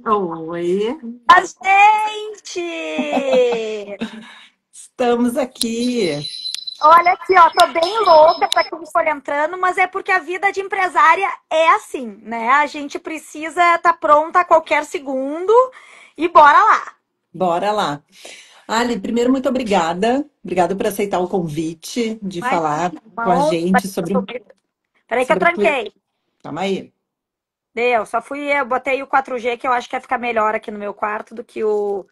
Oi, A gente! estamos aqui. Olha aqui, ó, tô bem louca pra quem for entrando, mas é porque a vida de empresária é assim, né? A gente precisa estar pronta a qualquer segundo e bora lá. Bora lá. Ali, primeiro, muito obrigada. Obrigada por aceitar o convite de falar Imagina, com a uma honra gente ter subido. Peraí que eu sobre a tua. tranquei. Calma aí. Deu, só fui, eu botei o 4G que eu acho que ia ficar melhor aqui no meu quarto do que o.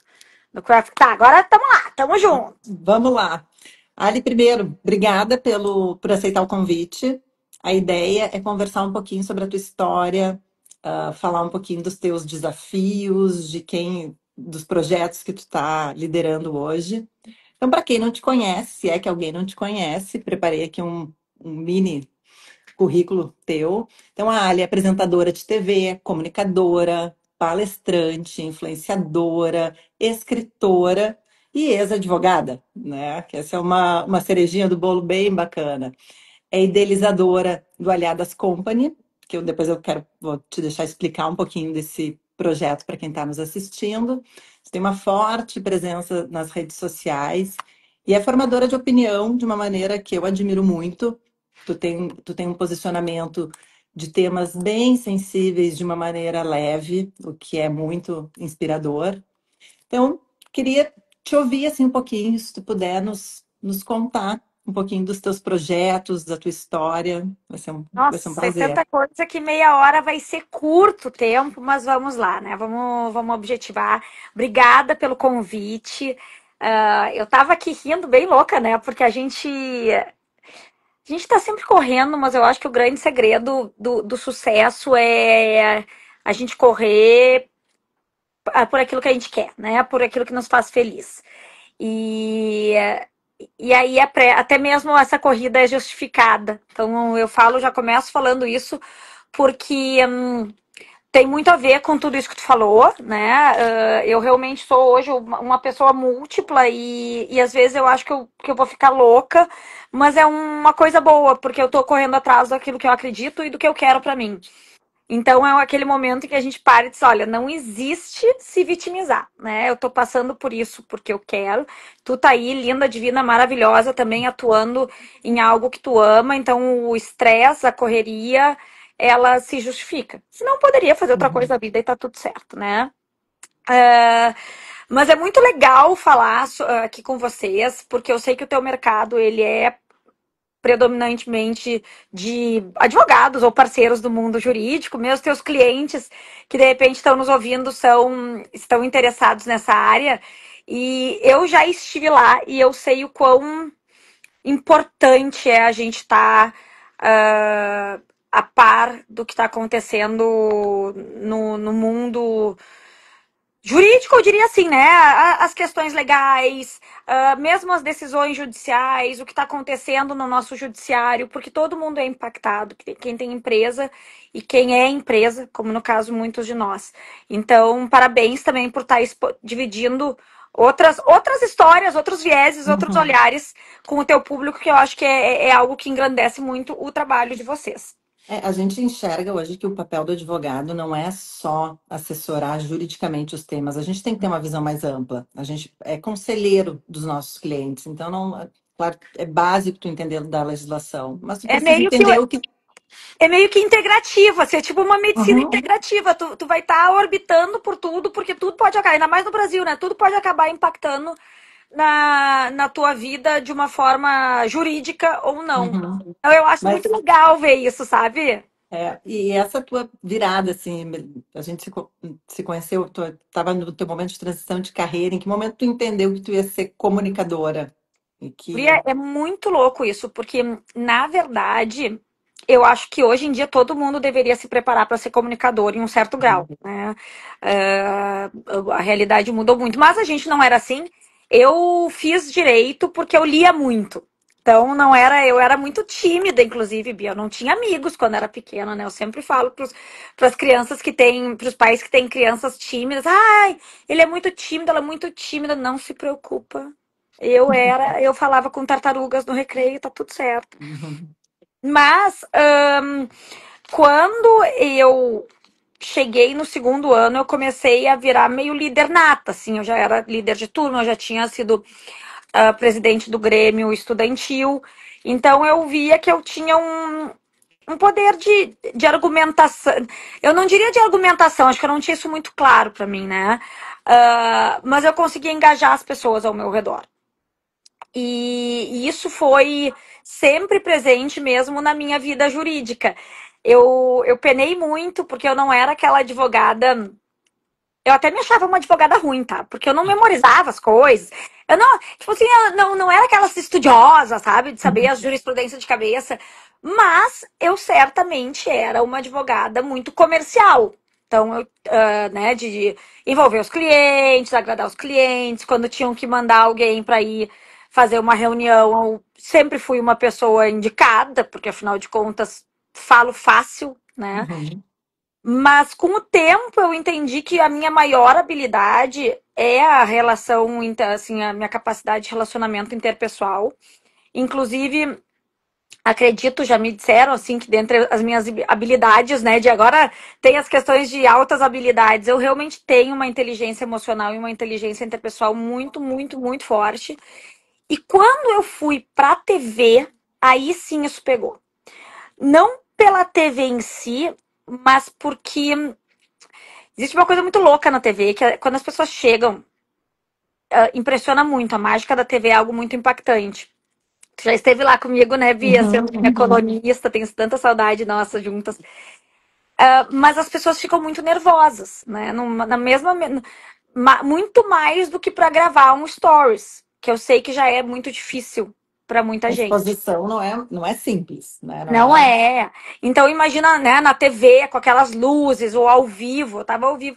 Do que tá, agora tamo lá, tamo junto. Vamos lá. Ali, primeiro, obrigada por aceitar o convite. A ideia é conversar um pouquinho sobre a tua história, falar um pouquinho dos teus desafios, dos projetos que tu está liderando hoje. Então, para quem não te conhece, se é que alguém não te conhece, preparei aqui um mini currículo teu. Então, a Ali é apresentadora de TV, comunicadora, palestrante, influenciadora, escritora e ex-advogada, né? Que essa é uma cerejinha do bolo bem bacana. É idealizadora do Aliadas Company, que vou te deixar explicar um pouquinho desse projeto para quem está nos assistindo. Você tem uma forte presença nas redes sociais e é formadora de opinião de uma maneira que eu admiro muito. Tu tem um posicionamento de temas bem sensíveis de uma maneira leve, o que é muito inspirador. Então, queria te ouvir assim um pouquinho, se tu puder nos contar um pouquinho dos teus projetos, da tua história. Vai ser um Nossa, é prazer. tanta coisa que meia hora vai ser curto tempo, mas vamos lá, né? Vamos objetivar. Obrigada pelo convite. Eu tava aqui rindo bem louca, né? Porque a gente tá sempre correndo, mas eu acho que o grande segredo do sucesso é a gente correr por aquilo que a gente quer, né? Por aquilo que nos faz feliz. E, e aí até mesmo essa corrida é justificada. Então eu falo, já começo falando isso, porque tem muito a ver com tudo isso que tu falou, né? Eu realmente sou hoje uma pessoa múltipla e às vezes eu acho que eu vou ficar louca, mas é uma coisa boa, porque eu tô correndo atrás daquilo que eu acredito e do que eu quero pra mim. Então é aquele momento em que a gente para e diz, olha, não existe se vitimizar, né? Eu tô passando por isso porque eu quero. Tu tá aí, linda, divina, maravilhosa, também atuando em algo que tu ama, então o estresse, a correria, ela se justifica. Senão poderia fazer outra coisa Uhum. da vida e tá tudo certo, né? É, mas é muito legal falar aqui com vocês, porque eu sei que o teu mercado, ele é predominantemente de advogados ou parceiros do mundo jurídico, mesmo teus clientes que de repente estão nos ouvindo estão interessados nessa área. E eu já estive lá e eu sei o quão importante é a gente estar a par do que está acontecendo no mundo jurídico, eu diria assim, né? As questões legais, mesmo as decisões judiciais, o que está acontecendo no nosso judiciário, porque todo mundo é impactado, quem tem empresa e quem é empresa, como no caso muitos de nós. Então, parabéns também por estar dividindo outras histórias, outros vieses, outros Uhum. olhares com o teu público, que eu acho que é algo que engrandece muito o trabalho de vocês. A gente enxerga hoje que o papel do advogado não é só assessorar juridicamente os temas, a gente tem que ter uma visão mais ampla. A gente é conselheiro dos nossos clientes, então não, claro, é básico tu entender da legislação, mas tu É precisa meio que entender o que. É meio que integrativa, assim, é tipo uma medicina Uhum. integrativa. Tu vai estar orbitando por tudo, porque tudo pode acabar, ainda mais no Brasil, né? Tudo pode acabar impactando na tua vida de uma forma jurídica ou não. Uhum. Então eu acho muito Mas legal ver isso, sabe? e essa tua virada, assim, a gente se conheceu, tu estava no teu momento de transição de carreira, em que momento tu entendeu que tu ia ser comunicadora? E Guria, que. é muito louco isso, porque, na verdade, eu acho que hoje em dia todo mundo deveria se preparar para ser comunicador em um certo grau, né? Eh, a realidade mudou muito, mas a gente não era assim. Eu fiz direito porque eu lia muito. Então, não era, eu era muito tímida, inclusive, Bia. Eu não tinha amigos quando era pequena, né? Eu sempre falo para as crianças que têm, para os pais que têm crianças tímidas, ai, ele é muito tímido, ela é muito tímida. Não se preocupa. Eu falava com tartarugas no recreio, tá tudo certo. Uhum. Mas quando eu cheguei no segundo ano, eu comecei a virar meio líder nata, assim, eu já era líder de turma, eu já tinha sido presidente do Grêmio Estudantil, então eu via que eu tinha um poder de argumentação, eu não diria de argumentação, acho que eu não tinha isso muito claro para mim, né? Mas eu conseguia engajar as pessoas ao meu redor. E isso foi sempre presente mesmo na minha vida jurídica. Eu penei muito porque eu não era aquela advogada. Eu até me achava uma advogada ruim, tá? Porque eu não memorizava as coisas. Eu não, tipo assim, eu não era aquela estudiosa, sabe? De saber as jurisprudências de cabeça. Mas eu certamente era uma advogada muito comercial. Então, né, de envolver os clientes, agradar os clientes. Quando tinham que mandar alguém para ir fazer uma reunião, eu sempre fui uma pessoa indicada, porque afinal de contas, falo fácil, né? Uhum. Mas com o tempo eu entendi que a minha maior habilidade é a relação, assim, a minha capacidade de relacionamento interpessoal. Inclusive, acredito, já me disseram assim que dentre as minhas habilidades, né, de agora tem as questões de altas habilidades. Eu realmente tenho uma inteligência emocional e uma inteligência interpessoal muito, muito, muito forte. E quando eu fui pra TV, aí sim isso pegou. Não pela TV em si, mas porque existe uma coisa muito louca na TV, que é quando as pessoas chegam, impressiona muito. A mágica da TV é algo muito impactante. Tu já esteve lá comigo, né, Bia? Uhum, Sendo minha uhum. colunista, tenho tanta saudade nossa juntas. Mas as pessoas ficam muito nervosas, né? Na mesma. Muito mais do que para gravar um stories, que eu sei que já é muito difícil para muita A gente. exposição não é simples, né? Não Não é. é. Então imagina, né, na TV, com aquelas luzes, ou ao vivo, eu tava ao vivo.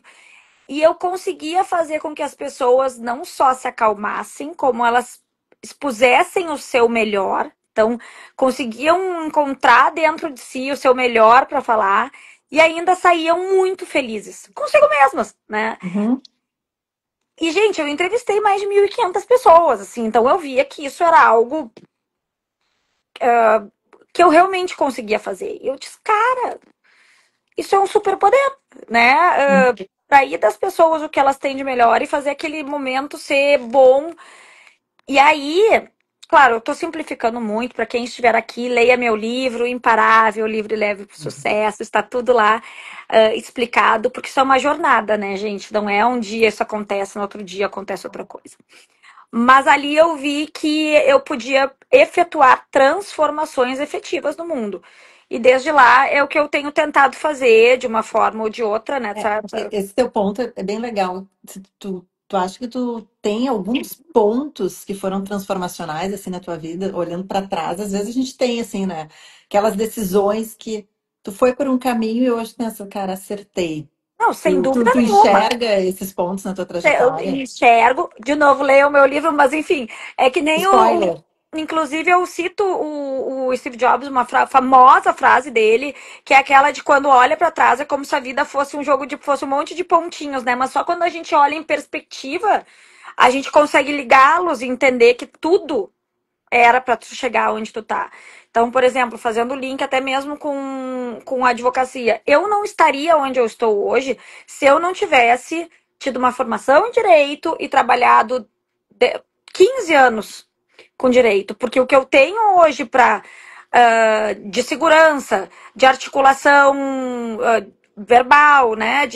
E eu conseguia fazer com que as pessoas não só se acalmassem, como elas expusessem o seu melhor. Então, conseguiam encontrar dentro de si o seu melhor para falar e ainda saíam muito felizes consigo mesmas, né? Uhum. E, gente, eu entrevistei mais de 1.500 pessoas, assim, então eu via que isso era algo que eu realmente conseguia fazer. E eu disse, cara, isso é um superpoder, né? Trair das pessoas o que elas têm de melhor e fazer aquele momento ser bom. E aí, claro, eu tô simplificando muito para quem estiver aqui, leia meu livro, Imparável, Livre e Leve para o Sucesso, está tudo lá explicado, porque isso é uma jornada, né, gente? Não é um dia isso acontece, no outro dia acontece outra coisa. Mas ali eu vi que eu podia efetuar transformações efetivas no mundo. E desde lá é o que eu tenho tentado fazer de uma forma ou de outra, né? Esse teu ponto é bem legal. Tu acha que tu tem alguns pontos que foram transformacionais assim na tua vida, olhando para trás? Às vezes a gente tem assim, né? Aquelas decisões que tu foi por um caminho e hoje pensa, cara, acertei. Não, sem Tu dúvida nenhuma. enxerga esses pontos na tua Eu trajetória? enxergo, de novo, leio o meu livro, mas enfim, é que nem Spoiler. inclusive, eu cito o Steve Jobs, uma famosa frase dele, que é aquela de quando olha para trás é como se a vida fosse um jogo de fosse um monte de pontinhos, né? Mas só quando a gente olha em perspectiva, a gente consegue ligá-los e entender que tudo era para tu chegar onde tu tá. Então, por exemplo, fazendo link até mesmo com a advocacia, eu não estaria onde eu estou hoje se eu não tivesse tido uma formação em direito e trabalhado 15 anos com direito, porque o que eu tenho hoje para de segurança, de articulação verbal, né,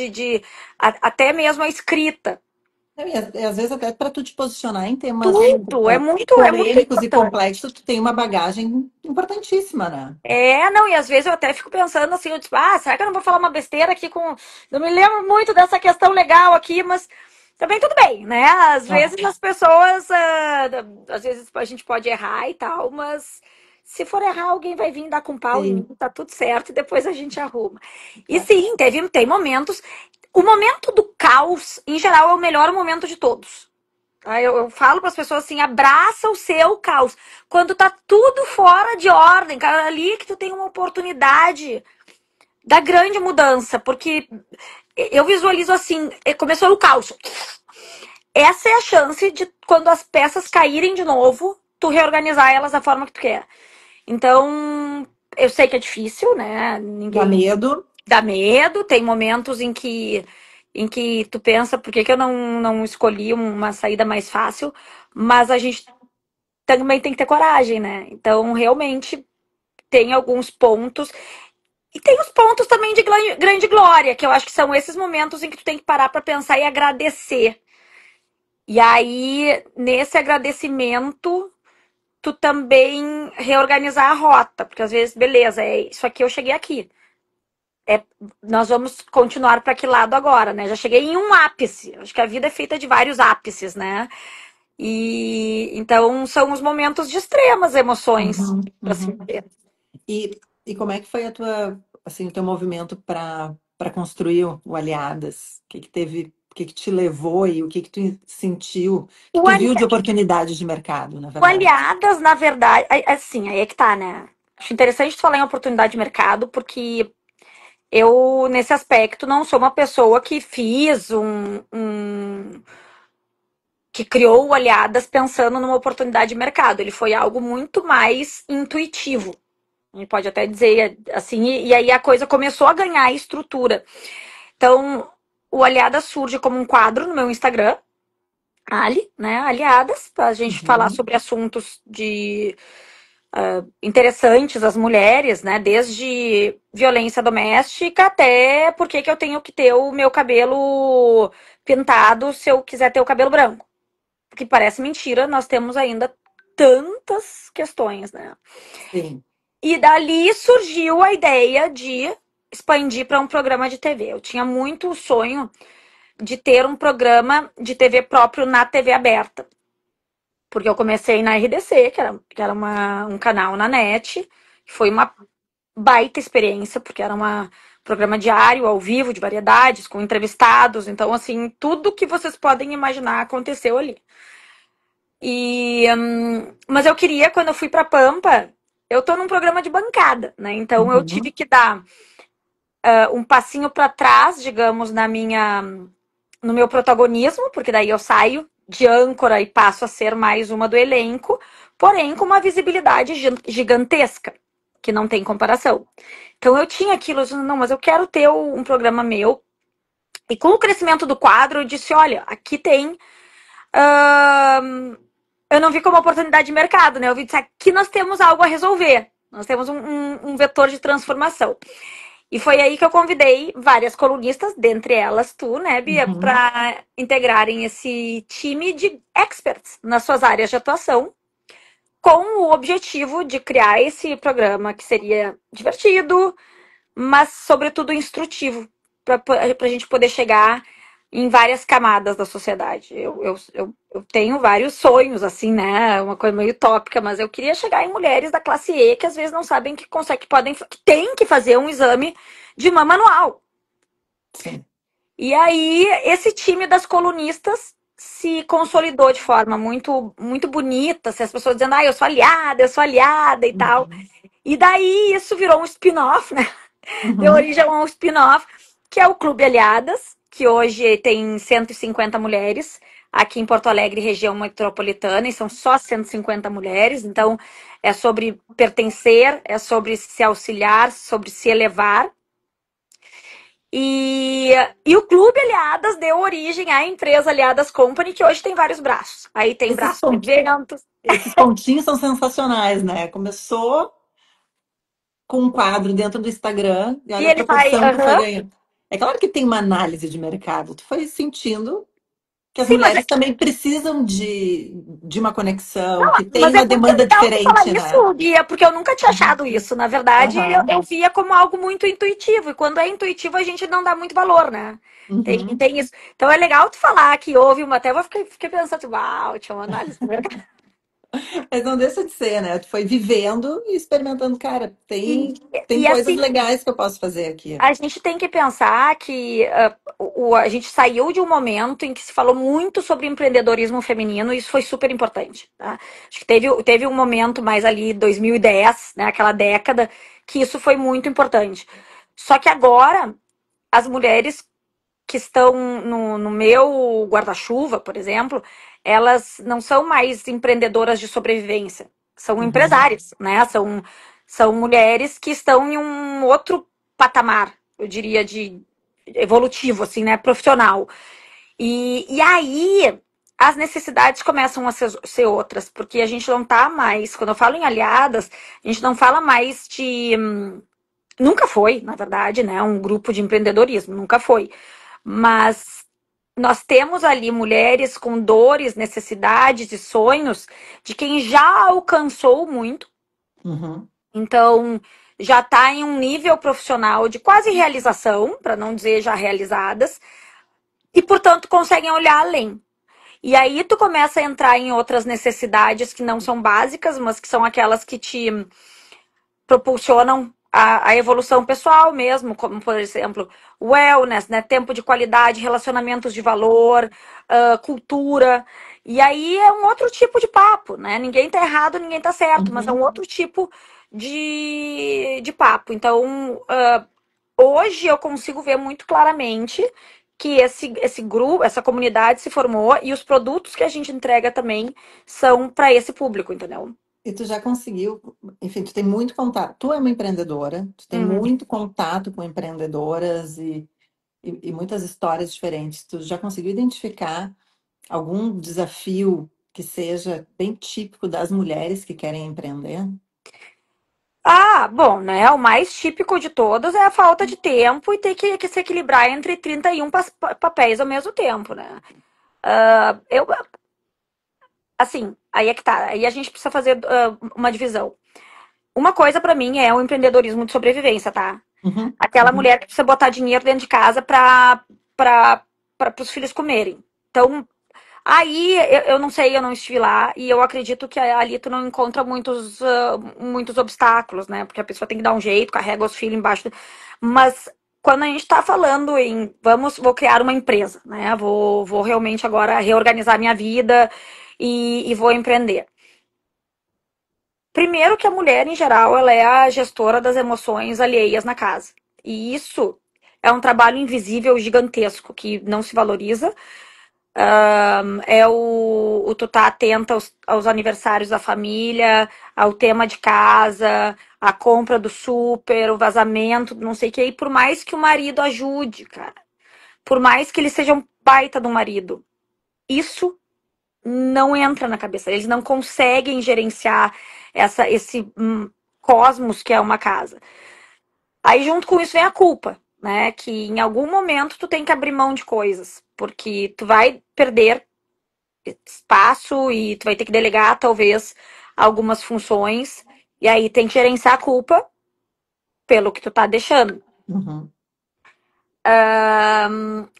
até mesmo a escrita, E às vezes até para tu te posicionar em temas tudo é muito polêmicos e importante. complexos, tu tem uma bagagem importantíssima, né? Não, e às vezes eu até fico pensando assim, eu tipo, será que eu não vou falar uma besteira aqui com. Não me lembro muito dessa questão legal aqui, mas também tudo bem, né? Às Ah, vezes as pessoas, às vezes a gente pode errar e tal, mas se for errar, alguém vai vir dar com pau em mim, sim. tá tudo certo, e depois a gente arruma. E sim, tem momentos. O momento do caos, em geral, é o melhor momento de todos. Eu falo para as pessoas assim, abraça o seu caos. Quando tá tudo fora de ordem, cara, ali que tu tem uma oportunidade da grande mudança, porque eu visualizo assim, começou o caos. Essa é a chance de quando as peças caírem de novo, tu reorganizar elas da forma que tu quer. Então, eu sei que é difícil, né? Dá Ninguém medo. dá medo, tem momentos em que tu pensa, por que que eu não escolhi uma saída mais fácil? Mas a gente também tem que ter coragem, né? Então, realmente, tem alguns pontos. E tem os pontos também de grande glória, que eu acho que são esses momentos em que tu tem que parar para pensar e agradecer. E aí, nesse agradecimento, tu também reorganizar a rota, porque às vezes, beleza, é isso aqui, eu cheguei aqui. É, nós vamos continuar para que lado agora, né? Já cheguei em um ápice. Acho que a vida é feita de vários ápices, né? E então são os momentos de extremas emoções, Uhum, para se uhum. ver. E como é que foi a tua, assim, o teu movimento para construir o Aliadas? O que que teve, o que te levou e o que tu sentiu, o que O, tu ali, viu de oportunidades de mercado, na o verdade? Aliadas, na verdade, assim, aí é que tá, né? Acho interessante tu falar em oportunidade de mercado, porque eu, nesse aspecto, não sou uma pessoa que fiz que criou o Aliadas pensando numa oportunidade de mercado. Ele foi algo muito mais intuitivo. A gente pode até dizer assim, e aí a coisa começou a ganhar estrutura. Então, o Aliadas surge como um quadro no meu Instagram, Ali, né? Aliadas, para a gente falar Uhum, sobre assuntos de interessantes às mulheres, né? Desde violência doméstica até por que eu tenho que ter o meu cabelo pintado se eu quiser ter o cabelo branco. Porque parece mentira, nós temos ainda tantas questões, né? sim. E dali surgiu a ideia de expandir para um programa de TV. Eu tinha muito o sonho de ter um programa de TV próprio na TV aberta. Porque eu comecei na RDC, que era um canal na net. Foi uma baita experiência, porque era um programa diário, ao vivo, de variedades, com entrevistados. Então, assim, tudo que vocês podem imaginar aconteceu ali. Mas eu queria, quando eu fui para Pampa, eu tô num programa de bancada, né? Então eu tive Uhum, que dar um passinho para trás, digamos, no meu protagonismo, porque daí eu saio de âncora e passo a ser mais uma do elenco, porém com uma visibilidade gigantesca, que não tem comparação. Então eu tinha aquilo, eu disse, não, mas eu quero ter um programa meu. E com o crescimento do quadro, eu disse, olha, aqui tem. Eu não vi como oportunidade de mercado, né? Eu vi, disse, aqui nós temos algo a resolver. Nós temos um vetor de transformação. E foi aí que eu convidei várias colunistas, dentre elas tu, né, Bia, uhum. para integrarem esse time de experts nas suas áreas de atuação, com o objetivo de criar esse programa que seria divertido, mas, sobretudo, instrutivo, para a gente poder chegar em várias camadas da sociedade. Eu tenho vários sonhos, assim, né? Uma coisa meio utópica, mas eu queria chegar em mulheres da classe E que às vezes não sabem que conseguem, que podem, que têm que fazer um exame de mama anual. Sim. E aí, esse time das colunistas se consolidou de forma muito, muito bonita, assim, as pessoas dizendo, eu sou aliada e tal. Uhum, E daí isso virou um spin-off, né? Deu uhum, origem a um spin-off, que é o Clube Aliadas, que hoje tem 150 mulheres aqui em Porto Alegre, região metropolitana, e são só 150 mulheres. Então, é sobre pertencer, é sobre se auxiliar, sobre se elevar. E, e o Clube Aliadas deu origem à empresa Aliadas Company, que hoje tem vários braços. Aí tem Esses, braço de eventos. esses pontinhos são sensacionais, né? Começou com um quadro dentro do Instagram e E olha a ele vai. proporção que foi Aham. ganhando. É claro que tem uma análise de mercado. Tu foi sentindo que as Sim, mas mulheres também precisam de uma conexão, que tem Mas é uma muito demanda legal tu falar diferente, né? isso, Guia, porque eu nunca tinha Uhum. achado isso. Na verdade, Aham. eu via como algo muito intuitivo. E quando é intuitivo, a gente não dá muito valor, né? Uhum. Tem isso. Então é legal tu falar que houve uma. Até eu fiquei pensando, uau, tinha uma análise do mercado. Mas não deixa de ser, né? Tu foi vivendo e experimentando, cara, E, tem e coisas assim, legais que eu posso fazer aqui. a gente tem que pensar que a gente saiu de um momento em que se falou muito sobre empreendedorismo feminino, e isso foi super importante, tá? Acho que teve um momento mais ali, 2010, né, aquela década, que isso foi muito importante. Só que agora, as mulheres que estão no meu guarda-chuva, por exemplo, elas não são mais empreendedoras de sobrevivência, são Uhum. empresárias, né? São mulheres que estão em um outro patamar. eu diria, de evolutivo, assim, né? Profissional. E aí as necessidades começam a ser outras, porque a gente não tá mais, quando eu falo em aliadas, a gente não fala mais de. Nunca foi, na verdade, né? Um grupo de empreendedorismo, nunca foi. Mas nós temos ali mulheres com dores, necessidades e sonhos de quem já alcançou muito, Uhum, então já está em um nível profissional de quase realização, para não dizer já realizadas, e portanto conseguem olhar além. E aí tu começa a entrar em outras necessidades que não são básicas, mas que são aquelas que te propulsionam a evolução pessoal mesmo, como por exemplo, wellness, né? Tempo de qualidade, relacionamentos de valor, cultura. E aí é um outro tipo de papo, né? Ninguém tá errado, ninguém tá certo, mas é um uhum. outro tipo de papo. Então, hoje eu consigo ver muito claramente que esse grupo, essa comunidade se formou e os produtos que a gente entrega também são para esse público, entendeu? E tu já conseguiu, enfim, tu tem muito contato. Tu é uma empreendedora, tu tem Uhum. muito contato com empreendedoras e muitas histórias diferentes. Tu já conseguiu identificar algum desafio que seja bem típico das mulheres que querem empreender? Ah, bom, né? O mais típico de todos é a falta de tempo e ter que se equilibrar entre 31 papéis ao mesmo tempo, né? Eu, assim, aí é que tá. Aí a gente precisa fazer uma divisão. Uma coisa pra mim é o empreendedorismo de sobrevivência, tá? Uhum, Aquela uhum, mulher que precisa botar dinheiro dentro de casa para os filhos comerem. Então, aí eu não sei, eu não estive lá e eu acredito que ali tu não encontra muitos obstáculos, né? Porque a pessoa tem que dar um jeito, carrega os filhos embaixo. Mas quando a gente tá falando em vou criar uma empresa, né? Vou realmente agora reorganizar minha vida e vou empreender. Primeiro que a mulher, em geral, ela é a gestora das emoções alheias na casa. E isso é um trabalho invisível gigantesco que não se valoriza. É o tu tá atenta aos aniversários da família, ao tema de casa, a compra do super, o vazamento, não sei o que. E por mais que o marido ajude, cara, por mais que ele seja um baita do marido, isso não entra na cabeça. Eles não conseguem gerenciar esse cosmos que é uma casa. Aí junto com isso vem a culpa, né? Que em algum momento tu tem que abrir mão de coisas, porque tu vai perder espaço e tu vai ter que delegar talvez algumas funções e aí tem que gerenciar a culpa pelo que tu tá deixando. uhum,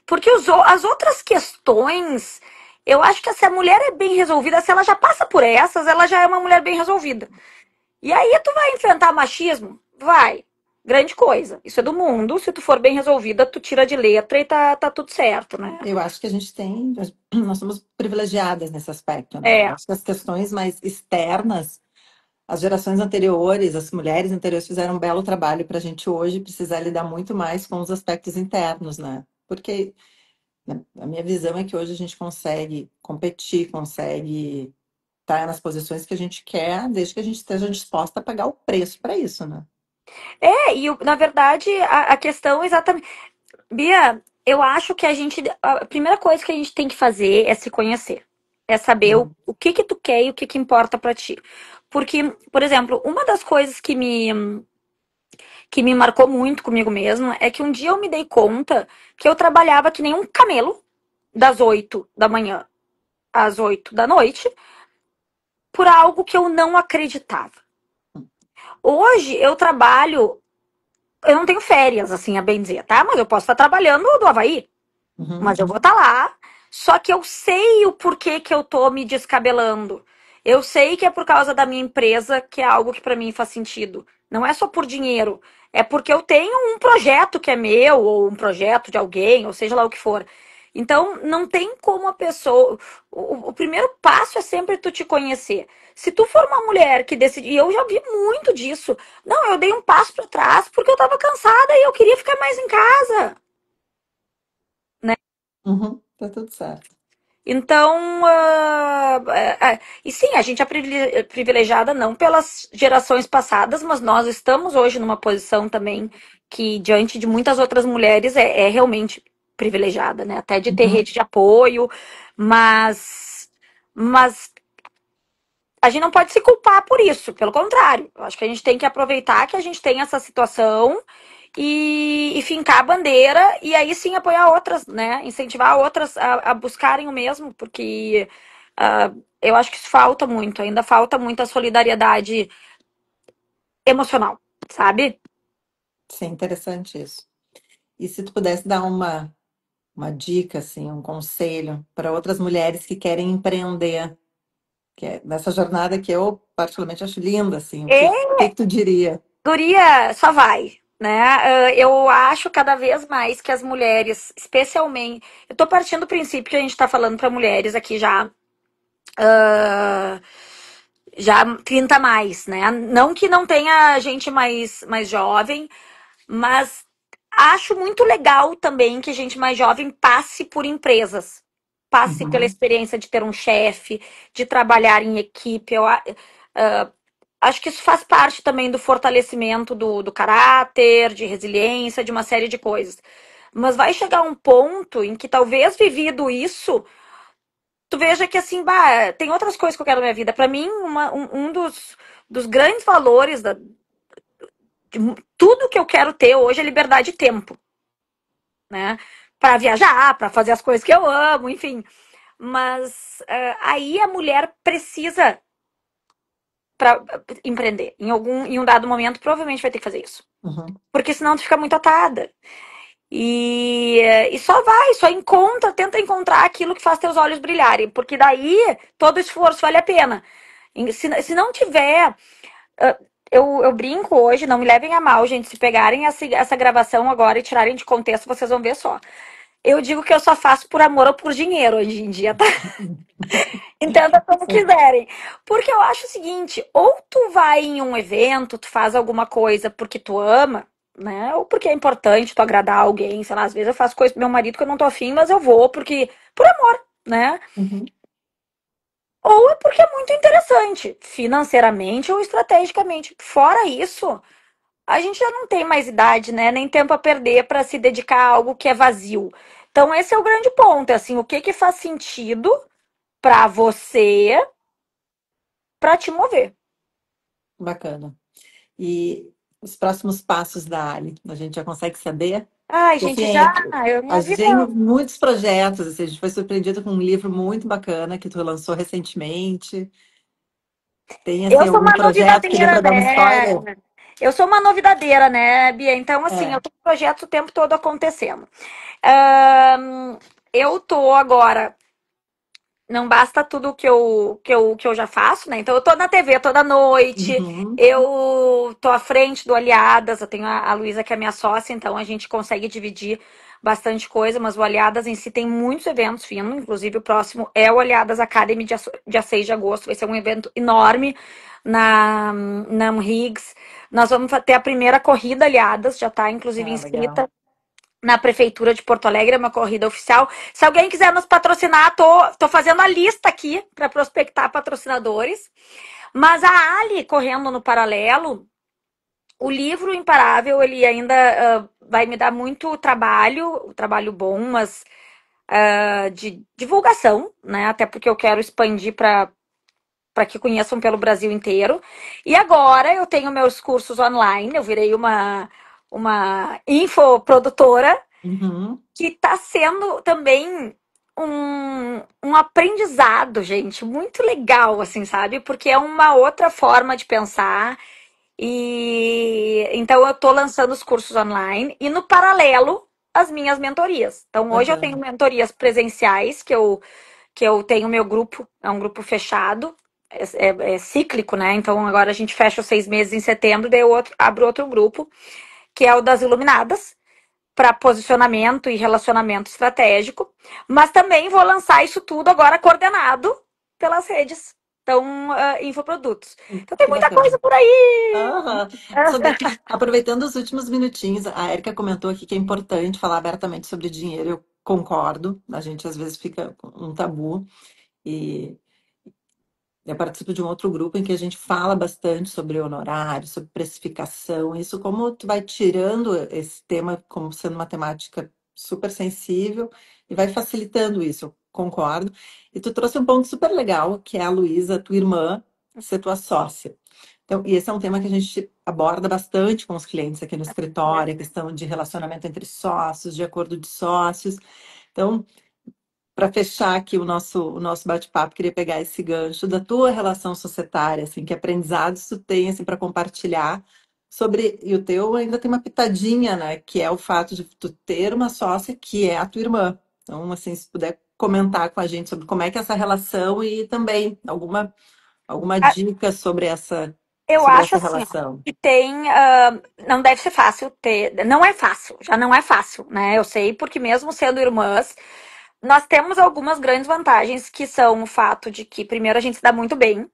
Porque as outras questões, eu acho que se a mulher é bem resolvida, se ela já passa por essas, ela já é uma mulher bem resolvida. E aí tu vai enfrentar machismo? Vai. Grande coisa. Isso é do mundo. Se tu for bem resolvida, tu tira de letra e tá tudo certo, né? eu acho que a gente tem, nós somos privilegiadas nesse aspecto, né? Eu É. acho que as questões mais externas, as gerações anteriores, as mulheres anteriores fizeram um belo trabalho para a gente hoje precisar lidar muito mais com os aspectos internos, né? Porque né, a minha visão é que hoje a gente consegue competir, consegue estar nas posições que a gente quer, desde que a gente esteja disposta a pagar o preço para isso, né? Na verdade, a questão exatamente. Bia, eu acho que a primeira coisa que a gente tem que fazer é se conhecer. É saber Uhum, o que que tu quer e o que que importa pra ti. Porque, por exemplo, uma das coisas que me marcou muito comigo mesma é que um dia eu me dei conta que eu trabalhava que nem um camelo das 8 da manhã às 8 da noite por algo que eu não acreditava. Hoje eu trabalho, eu não tenho férias, assim, a bem dizer, tá? Mas eu posso estar trabalhando do Havaí. uhum, Mas eu vou estar lá. Só que eu sei o porquê que eu tô me descabelando. Eu sei que é por causa da minha empresa, que é algo que para mim faz sentido. Não é só por dinheiro. É porque eu tenho um projeto que é meu, ou um projeto de alguém, ou seja lá o que for. Então, não tem como a pessoa. O primeiro passo é sempre tu te conhecer. Se tu for uma mulher que decide. E eu já vi muito disso. Não, eu dei um passo para trás porque eu tava cansada e eu queria ficar mais em casa. uhum, tá tudo certo. Então, e sim, a gente é privilegiada não pelas gerações passadas, mas nós estamos hoje numa posição também que diante de muitas outras mulheres é realmente privilegiada, né? Até de ter Uhum. rede de apoio, mas a gente não pode se culpar por isso, pelo contrário. Eu acho que a gente tem que aproveitar que a gente tem essa situação e fincar a bandeira e aí sim apoiar outras, né? Incentivar outras a buscarem o mesmo, porque eu acho que isso falta muito, ainda falta muita solidariedade emocional, sabe? Sim, interessante isso. E se tu pudesse dar uma dica, assim, um conselho para outras mulheres que querem empreender, que é nessa jornada que eu particularmente acho linda, assim, o que que tu diria? Guria, só vai, né? Eu acho cada vez mais que as mulheres, especialmente. Eu tô partindo do princípio que a gente tá falando para mulheres aqui ah, já 30 a mais, né? Não que não tenha gente mais jovem, mas acho muito legal também que gente mais jovem passe por empresas. Passe pela Uhum. experiência de ter um chefe, de trabalhar em equipe. Acho que isso faz parte também do fortalecimento do caráter, de resiliência, de uma série de coisas. Mas vai chegar um ponto em que talvez vivido isso, tu veja que assim, bah, tem outras coisas que eu quero na minha vida. Para mim, um dos grandes valores de tudo que eu quero ter hoje é liberdade de tempo, né? Para viajar, para fazer as coisas que eu amo, enfim. Mas aí a mulher precisa para empreender. Em um dado momento, provavelmente vai ter que fazer isso. Uhum. Porque senão tu fica muito atada. E só encontra, tenta encontrar aquilo que faz teus olhos brilharem, porque daí todo esforço vale a pena. Se não tiver. ah, eu brinco hoje, não me levem a mal, gente. Se pegarem essa gravação agora e tirarem de contexto, vocês vão ver só. Eu digo que eu só faço por amor ou por dinheiro hoje em dia, tá? Entenda como Sim. quiserem. Porque eu acho o seguinte, ou tu vai em um evento, tu faz alguma coisa porque tu ama, né? Ou porque é importante tu agradar alguém, sei lá, às vezes eu faço coisa pro meu marido que eu não tô afim, mas eu vou porque por amor, né? Uhum. Ou é porque é muito interessante, financeiramente ou estrategicamente. Fora isso, a gente já não tem mais idade, né? Nem tempo a perder para se dedicar a algo que é vazio. Então esse é o grande ponto, é assim, o que que faz sentido para você, para te mover. Bacana. E os próximos passos da Ali, a gente já consegue saber? Ai, Porque, gente, assim, já, a minha vida. gente tem muitos projetos, assim, a gente foi surpreendido com um livro muito bacana que tu lançou recentemente. Tem, assim, Eu sou algum uma projeto que dê novidadeira, para dar um né? spoiler? Eu sou uma novidadeira, né, Bia? Então, assim, eu É. tô com projetos o tempo todo acontecendo. Ahn, eu tô agora. Não basta tudo que eu já faço, né? Então, eu tô na TV toda noite, Uhum. eu tô à frente do Aliadas, eu tenho a Luísa que é minha sócia, então a gente consegue dividir bastante coisa, mas o Aliadas em si tem muitos eventos vindo, inclusive o próximo é o Aliadas Academy, dia 6 de agosto, vai ser um evento enorme na Higgs. Nós vamos ter a primeira corrida Aliadas, já está inclusive Ah, legal. inscrita na Prefeitura de Porto Alegre, é uma corrida oficial. Se alguém quiser nos patrocinar, tô fazendo a lista aqui para prospectar patrocinadores. Mas a Ali correndo no paralelo, o livro Imparável, ele ainda vai me dar muito trabalho, trabalho bom, mas de divulgação, né? Até porque eu quero expandir para que conheçam pelo Brasil inteiro. E agora eu tenho meus cursos online, eu virei uma infoprodutora Uhum. que está sendo também um aprendizado, gente, muito legal, assim, sabe? Porque é uma outra forma de pensar. E então eu estou lançando os cursos online e no paralelo as minhas mentorias. Então hoje eu tenho Bacana. mentorias presenciais que eu tenho meu grupo, é um grupo fechado, é cíclico, né? Então agora a gente fecha os 6 meses em setembro, daí eu abro outro grupo, que é o das Iluminadas para posicionamento e relacionamento estratégico, mas também vou lançar isso tudo agora coordenado pelas redes, então, infoprodutos. Então tem Que muita bacana. coisa por aí. Aham. Aproveitando os últimos minutinhos, a Erika comentou aqui que é importante falar abertamente sobre dinheiro. Eu concordo. A gente às vezes fica com um tabu. E Eu participo de um outro grupo em que a gente fala bastante sobre honorário, sobre precificação, isso como tu vai tirando esse tema como sendo uma temática super sensível e vai facilitando isso, eu concordo. E tu trouxe um ponto super legal, que é a Luísa, tua irmã, ser tua sócia. Então, e esse é um tema que a gente aborda bastante com os clientes aqui no escritório, a questão de relacionamento entre sócios, de acordo de sócios. Então, para fechar aqui o nosso bate-papo, queria pegar esse gancho da tua relação societária, assim, que aprendizados tu tem assim, para compartilhar sobre, e o teu ainda tem uma pitadinha, né, que é o fato de tu ter uma sócia que é a tua irmã. Então, assim, se puder comentar com a gente sobre como é que é essa relação e também alguma Ah, dica sobre essa, eu sobre acho essa assim, ó, relação. que tem. Não deve ser fácil ter. Não é fácil, já não é fácil, né? Eu sei, porque mesmo sendo irmãs, nós temos algumas grandes vantagens, que são o fato de que, primeiro, a gente se dá muito bem.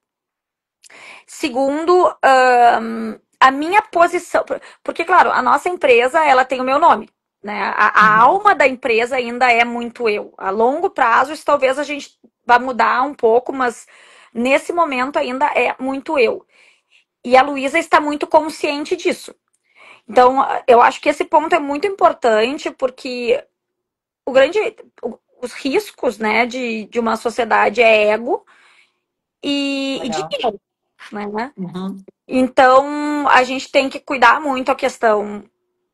Segundo, a minha posição. Porque, claro, a nossa empresa, ela tem o meu nome. Né? A Uhum. alma da empresa ainda é muito eu. A longo prazo, isso talvez a gente vá mudar um pouco, mas nesse momento ainda é muito eu. E a Luísa está muito consciente disso. Então, eu acho que esse ponto é muito importante, porque o grande, os riscos, né, de uma sociedade é ego e Legal. dinheiro, né? Uhum. Então, a gente tem que cuidar muito a questão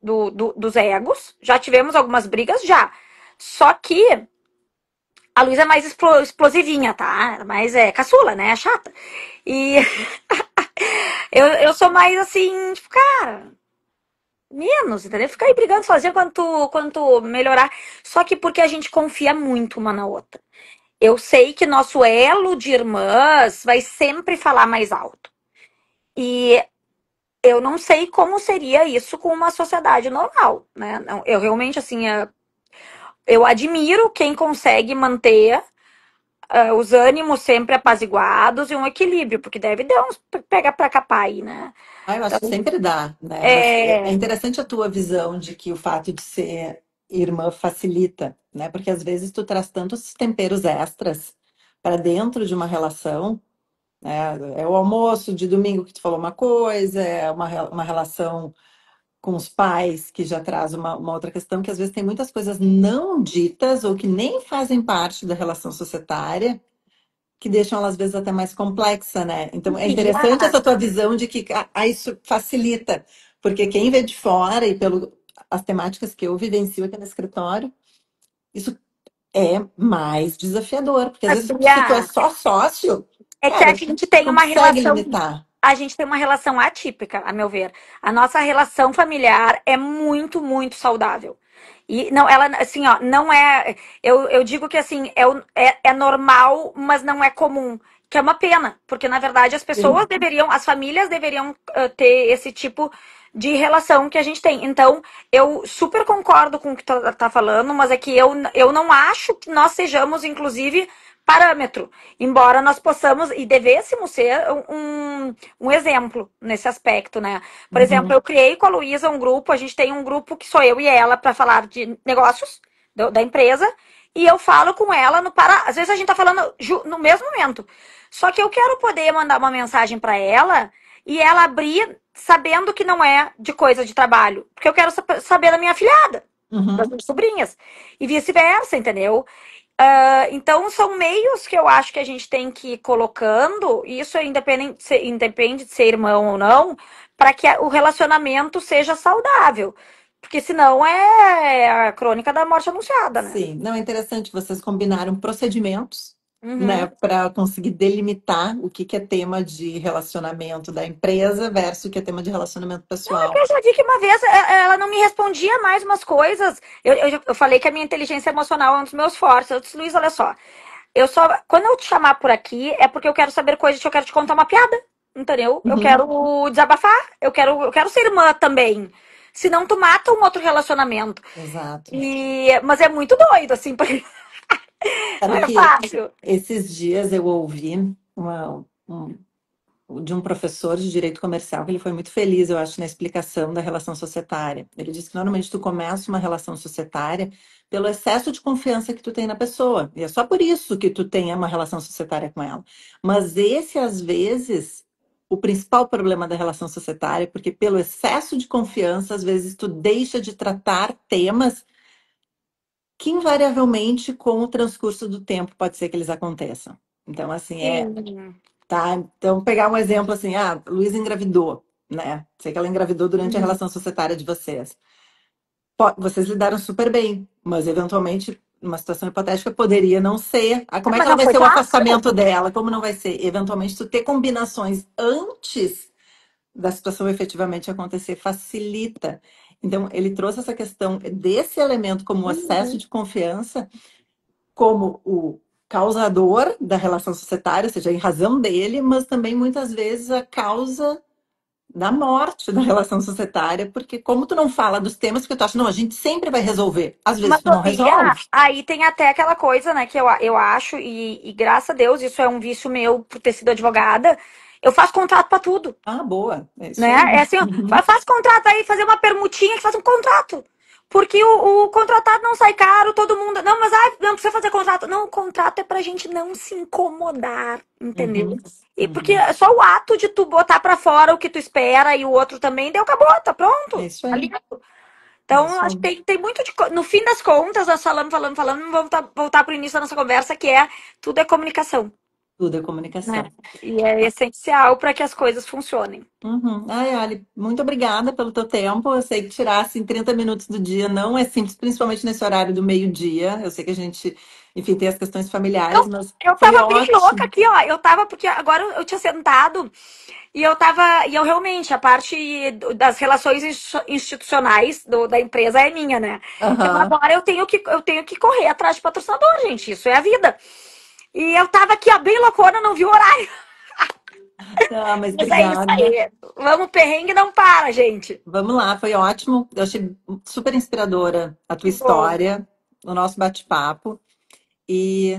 dos egos. Já tivemos algumas brigas, já. Só que a Luísa é mais explosivinha, tá? Mas é caçula, né? É chata. E eu sou mais assim, tipo, cara, menos, entendeu? Ficar aí brigando sozinha quando melhorar. Só que porque a gente confia muito uma na outra. Eu sei que nosso elo de irmãs vai sempre falar mais alto. E eu não sei como seria isso com uma sociedade normal, né? Eu realmente, assim, eu admiro quem consegue manter os ânimos sempre apaziguados e um equilíbrio, porque deve dar uns pega pra capar aí, né? Ah, eu acho que Então, sempre dá, né? Mas é é, interessante a tua visão de que o fato de ser irmã facilita, né? Porque às vezes tu traz tantos temperos extras para dentro de uma relação, né? É o almoço de domingo que tu falou uma coisa, é uma relação com os pais que já traz uma outra questão, que às vezes tem muitas coisas não ditas ou que nem fazem parte da relação societária que deixam ela às vezes até mais complexa, né? Então é interessante essa tua visão de que isso facilita, porque quem vê de fora e pelo as temáticas que eu vivencio aqui no escritório, isso é mais desafiador, porque às vezes se tu é Bia, só sócio, é que a cara, gente tem uma consegue relação limitar. a gente tem uma relação atípica, a meu ver. A nossa relação familiar é muito, muito saudável. E não, ela, assim, ó, não é. Eu digo que assim, é normal, mas não é comum. Que é uma pena, porque na verdade as pessoas Sim. deveriam, as famílias deveriam ter esse tipo de relação que a gente tem. Então, eu super concordo com o que tu tá falando, mas é que eu não acho que nós sejamos, inclusive, parâmetro. Embora nós possamos e devêssemos ser um exemplo nesse aspecto, né? Por exemplo, Uhum. eu criei com a Luísa um grupo, a gente tem um grupo que sou eu e ela para falar de negócios da empresa, e eu falo com ela no para. Às vezes a gente tá falando no mesmo momento. Só que eu quero poder mandar uma mensagem para ela e ela abrir sabendo que não é de coisa de trabalho. Porque eu quero saber da minha afilhada, das Uhum. minhas sobrinhas. E vice-versa, entendeu? Então, são meios que eu acho que a gente tem que ir colocando, e isso é independe de ser irmão ou não, para que o relacionamento seja saudável. Porque senão é a crônica da morte anunciada, né? Sim, não é interessante, vocês combinaram procedimentos, né, Uhum. para conseguir delimitar o que que é tema de relacionamento da empresa versus o que é tema de relacionamento Não, é que pessoal. eu já vi que uma vez ela não me respondia mais umas coisas. Eu falei que a minha inteligência emocional é um dos meus fortes. Eu disse, Luiz, olha só. Eu só. Quando eu te chamar por aqui, é porque eu quero saber coisas que eu quero te contar uma piada. Entendeu? Eu Uhum, quero desabafar. Eu quero ser irmã também. Senão tu mata um outro relacionamento. exato. Mas é muito doido, assim, porque não Sabe é que fácil. esses dias eu ouvi de um professor de direito comercial, que ele foi muito feliz, eu acho, na explicação da relação societária. Ele disse que normalmente tu começa uma relação societária pelo excesso de confiança que tu tem na pessoa. E é só por isso que tu tem uma relação societária com ela. Mas esse, às vezes, o principal problema da relação societária, é porque pelo excesso de confiança, às vezes tu deixa de tratar temas que invariavelmente, com o transcurso do tempo, pode ser que eles aconteçam. Então, assim, Sim. tá? Então, pegar um exemplo assim, Luísa engravidou, né? Sei que ela engravidou durante a Uhum. relação societária de vocês. Vocês lidaram super bem, mas eventualmente, numa situação hipotética, poderia não ser. Como é que Mas ela não vai foi ser o fácil. afastamento dela? Como não vai ser? Eventualmente, tu ter combinações antes da situação efetivamente acontecer facilita. Então, ele trouxe essa questão desse elemento como o excesso Uhum. de confiança como o causador da relação societária, ou seja, em razão dele, mas também muitas vezes a causa da morte da relação societária, porque como tu não fala dos temas que tu acha, não, a gente sempre vai resolver, às vezes Mas, tu não Bia, resolve. aí tem até aquela coisa, né, que eu acho, e graças a Deus, isso é um vício meu por ter sido advogada, eu faço contrato pra tudo. Ah, boa, é isso Né? aí. É assim, ó, Uhum, faz contrato aí, fazer uma permutinha que faz um contrato. Porque o contratado não sai caro, todo mundo. Não, mas não precisa fazer contrato. Não, o contrato é pra gente não se incomodar, entendeu? uhum, E porque uhum. é só o ato de tu botar pra fora o que tu espera e o outro também, deu, acabou, tá É pronto. isso Tá aí, lindo. é Então, isso acho que aí. tem muito de. No fim das contas, nós falamos, vamos voltar pro início da nossa conversa, que é tudo é comunicação, Tudo é né? comunicação. E é essencial para que as coisas funcionem. Uhum. Ai, Ali, muito obrigada pelo teu tempo. Eu sei que tirar assim, 30 minutos do dia não é simples, principalmente nesse horário do meio-dia. Eu sei que a gente, enfim, tem as questões familiares, Não, mas eu foi tava bem louca ótimo. aqui, ó. Eu tava, porque agora eu tinha sentado e eu realmente, a parte das relações institucionais da empresa é minha, né? Então Aham. agora eu tenho que correr atrás de patrocinador, gente. Isso é a vida. E eu tava aqui, ó, bem loucona, não vi o horário. Tá, mas Mas é isso obrigada. aí. Vamos, perrengue não para, gente. Vamos lá, foi ótimo. Eu achei super inspiradora a tua Que bom. história, o nosso bate-papo. E,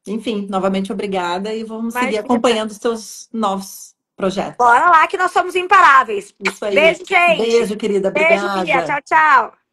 enfim, novamente obrigada e vamos seguir Imagina. acompanhando os teus novos projetos. Bora lá que nós somos imparáveis. Isso aí. Beijo, gente. Beijo, querida. Beijo, Bia. Obrigada. Tchau, tchau.